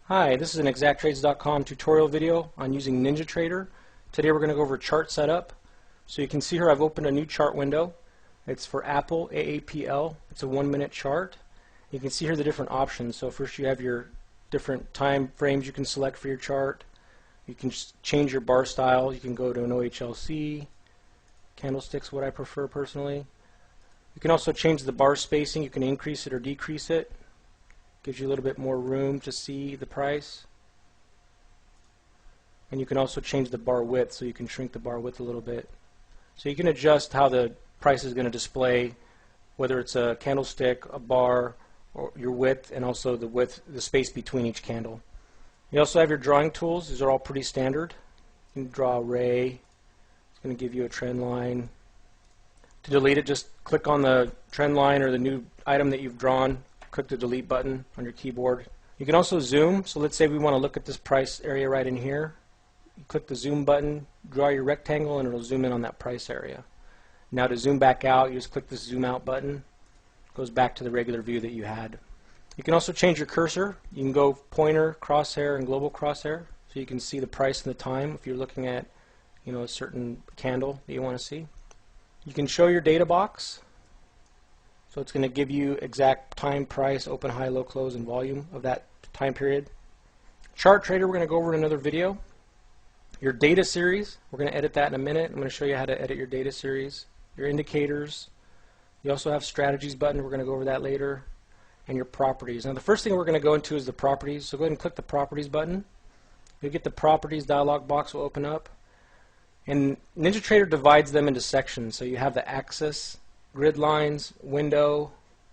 Hi, this is an ExactTrades.com tutorial video on using NinjaTrader. Today we're going to go over chart setup. So you can see here I've opened a new chart window. It's for Apple AAPL. It's a 1-minute chart. You can see here the different options. So first you have your different time frames you can select for your chart. You can change your bar style. You can go to an OHLC. Candlesticks what I prefer personally. You can also change the bar spacing. You can increase it or decrease it. Gives you a little bit more room to see the price. And you can also change the bar width, so you can shrink the bar width a little bit. So you can adjust how the price is going to display, whether it's a candlestick, a bar, or your width, and also the width, the space between each candle. You also have your drawing tools. These are all pretty standard. You can draw a ray. It's going to give you a trend line. To delete it, just click on the trend line or the new item that you've drawn. Click the delete button on your keyboard. You can also zoom. So let's say we want to look at this price area right in here. You click the zoom button, draw your rectangle, and it'll zoom in on that price area. Now to zoom back out, you just click the zoom out button. It goes back to the regular view that you had. You can also change your cursor. You can go pointer, crosshair, and global crosshair, so you can see the price and the time if you're looking at, a certain candle that you want to see. You can show your data box. So it's going to give you exact time, price, open, high, low, close, and volume of that time period. Chart Trader, we're going to go over in another video. Your data series, we're going to edit that in a minute. I'm going to show you how to edit your data series. Your indicators. You also have strategies button. We're going to go over that later. And your properties. Now the first thing we're going to go into is the properties. So go ahead and click the properties button. You'll get the properties dialog box will open up. And NinjaTrader divides them into sections. So you have the axis, grid lines, window,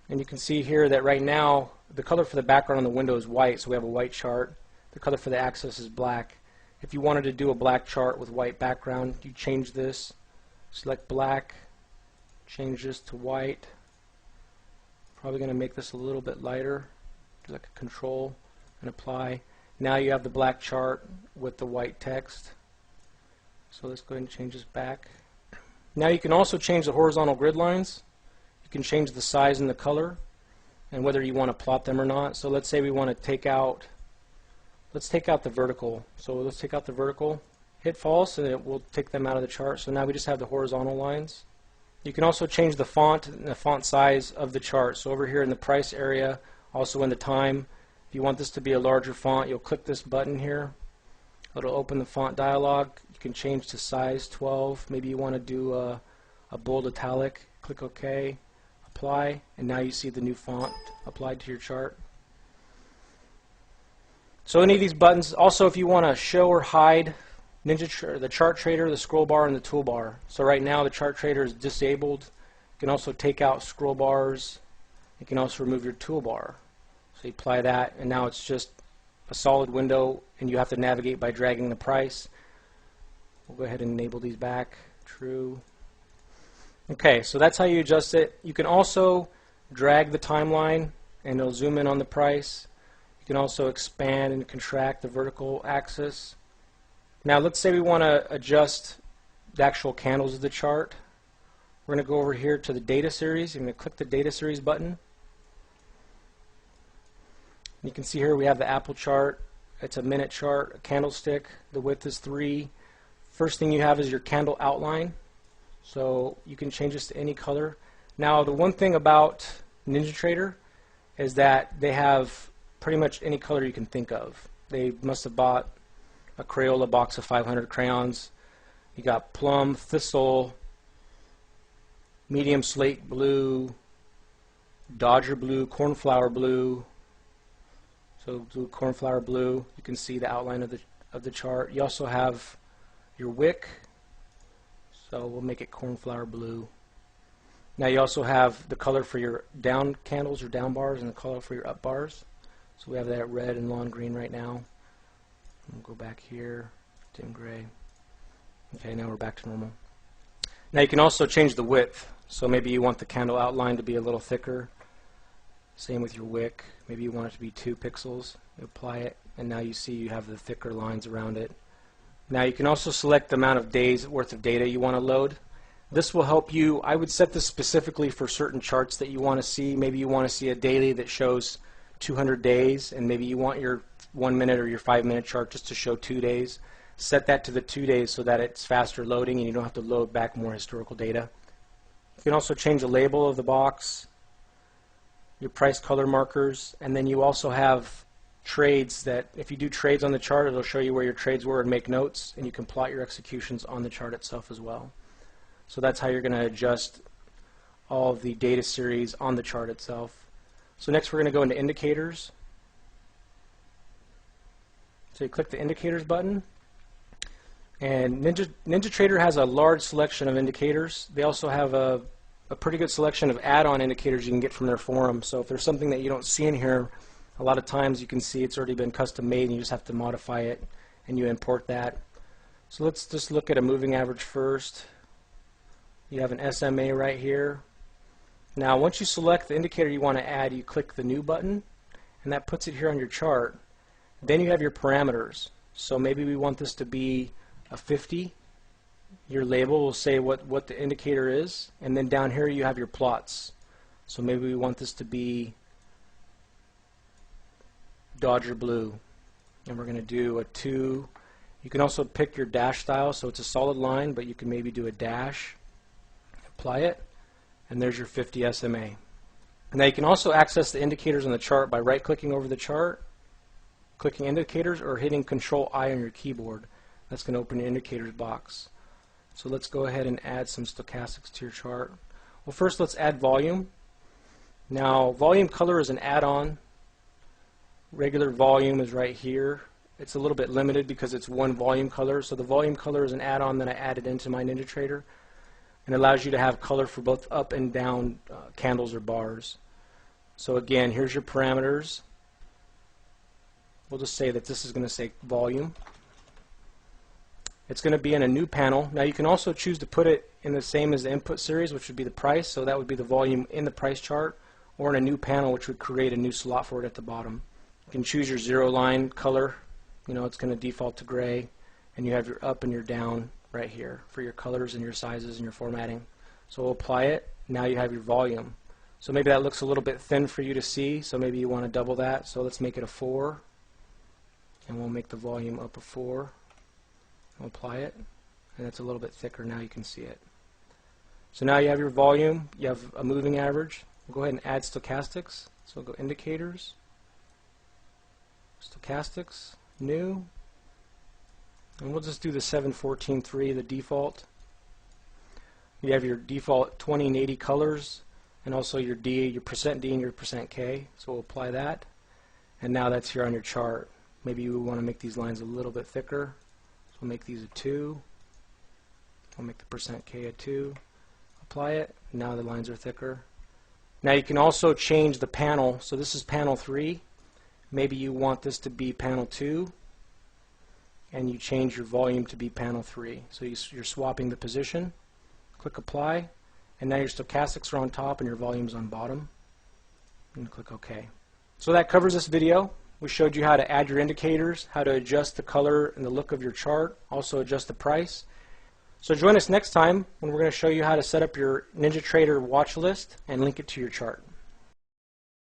and you can see here that right now the color for the background on the window is white, so we have a white chart. The color for the axis is black. If you wanted to do a black chart with white background, you change this, select black, change this to white. Probably going to make this a little bit lighter, do like a control and apply. Now you have the black chart with the white text. So let's go ahead and change this back. Now you can also change the horizontal grid lines. You can change the size and the color and whether you want to plot them or not. So let's say we want to take out, let's take out the vertical. So let's take out the vertical, hit false, and it will take them out of the chart. So now we just have the horizontal lines. You can also change the font and the font size of the chart. So over here in the price area, also in the time, if you want this to be a larger font, you'll click this button here. It'll open the font dialog. You can change to size 12. Maybe you want to do a bold italic. Click OK, apply, and now you see the new font applied to your chart. So any of these buttons, also if you want to show or hide the chart trader, the scroll bar, and the toolbar. So right now the chart trader is disabled. You can also take out scroll bars. You can also remove your toolbar. So you apply that, and now it's just a solid window, and you have to navigate by dragging the price. We'll go ahead and enable these back. True. Okay, so that's how you adjust it. You can also drag the timeline, and it'll zoom in on the price. You can also expand and contract the vertical axis. Now let's say we want to adjust the actual candles of the chart. We're going to go over here to the data series. I'm going to click the data series button. You can see here we have the Apple chart. It's a minute chart, a candlestick. The width is 3. First thing you have is your candle outline. So you can change this to any color. Now the one thing about NinjaTrader is that they have pretty much any color you can think of. They must have bought a Crayola box of 500 crayons. You got plum, thistle, medium slate blue, Dodger blue, cornflower blue. So do cornflower blue. You can see the outline of the chart. You also have your wick. So we'll make it cornflower blue. Now you also have the color for your down candles or down bars and the color for your up bars. So we have that red and lawn green right now. We'll go back here, dim gray. Okay, now we're back to normal. Now you can also change the width. So maybe you want the candle outline to be a little thicker. Same with your wick. Maybe you want it to be 2 pixels. You apply it, and now you see you have the thicker lines around it. Now you can also select the amount of days worth of data you want to load. This will help you. I would set this specifically for certain charts that you want to see. Maybe you want to see a daily that shows 200 days, and maybe you want your 1 minute or your 5 minute chart just to show 2 days. Set that to the 2 days so that it's faster loading and you don't have to load back more historical data. You can also change the label of the box, your price color markers, and then you also have trades that if you do trades on the chart, it'll show you where your trades were and make notes, and you can plot your executions on the chart itself as well. So that's how you're going to adjust all of the data series on the chart itself. So next we're going to go into indicators. So you click the indicators button, and NinjaTrader has a large selection of indicators. They also have a pretty good selection of add-on indicators you can get from their forum. So if there's something that you don't see in here, a lot of times you can see it's already been custom made and you just have to modify it and you import that. So let's just look at a moving average first. You have an SMA right here. Now once you select the indicator you want to add, you click the new button and that puts it here on your chart. Then you have your parameters. So maybe we want this to be a 50. Your label will say what the indicator is, and then down here you have your plots. So maybe we want this to be Dodger blue, and we're going to do a 2. You can also pick your dash style, so it's a solid line, but you can maybe do a dash, apply it, and there's your 50 SMA. Now you can also access the indicators on the chart by right-clicking over the chart, clicking indicators, or hitting Control-I on your keyboard. That's going to open your indicators box. So let's go ahead and add some stochastics to your chart. Well, first let's add volume. Now volume color is an add-on. Regular volume is right here. It's a little bit limited because it's one volume color. So the volume color is an add-on that I added into my NinjaTrader, and allows you to have color for both up and down candles or bars. So again, here's your parameters. We'll just say that this is going to say volume. It's going to be in a new panel. Now you can also choose to put it in the same as the input series, which would be the price, so that would be the volume in the price chart, or in a new panel, which would create a new slot for it at the bottom. You can choose your zero line color. You know, it's going to default to gray, and you have your up and your down right here for your colors and your sizes and your formatting. So we'll apply it. Now you have your volume. So maybe that looks a little bit thin for you to see, so maybe you want to double that. So let's make it a 4, and we'll make the volume up a 4. We'll apply it, and it's a little bit thicker. Now you can see it. So now you have your volume, you have a moving average. We'll go ahead and add stochastics. So we'll go indicators, stochastics, new, and we'll just do the 714.3, the default. You have your default 20 and 80 colors, and also your D, your %D and your %K. So we'll apply that, and now that's here on your chart. Maybe you want to make these lines a little bit thicker. We'll make these a 2. We'll make the %K a 2. Apply it. Now the lines are thicker. Now you can also change the panel. So this is panel 3. Maybe you want this to be panel 2, and you change your volume to be panel 3. So you're swapping the position. Click apply, and now your stochastics are on top and your volume's on bottom. And click OK. So that covers this video. We showed you how to add your indicators, how to adjust the color and the look of your chart, also adjust the price. So join us next time when we're going to show you how to set up your NinjaTrader watch list and link it to your chart.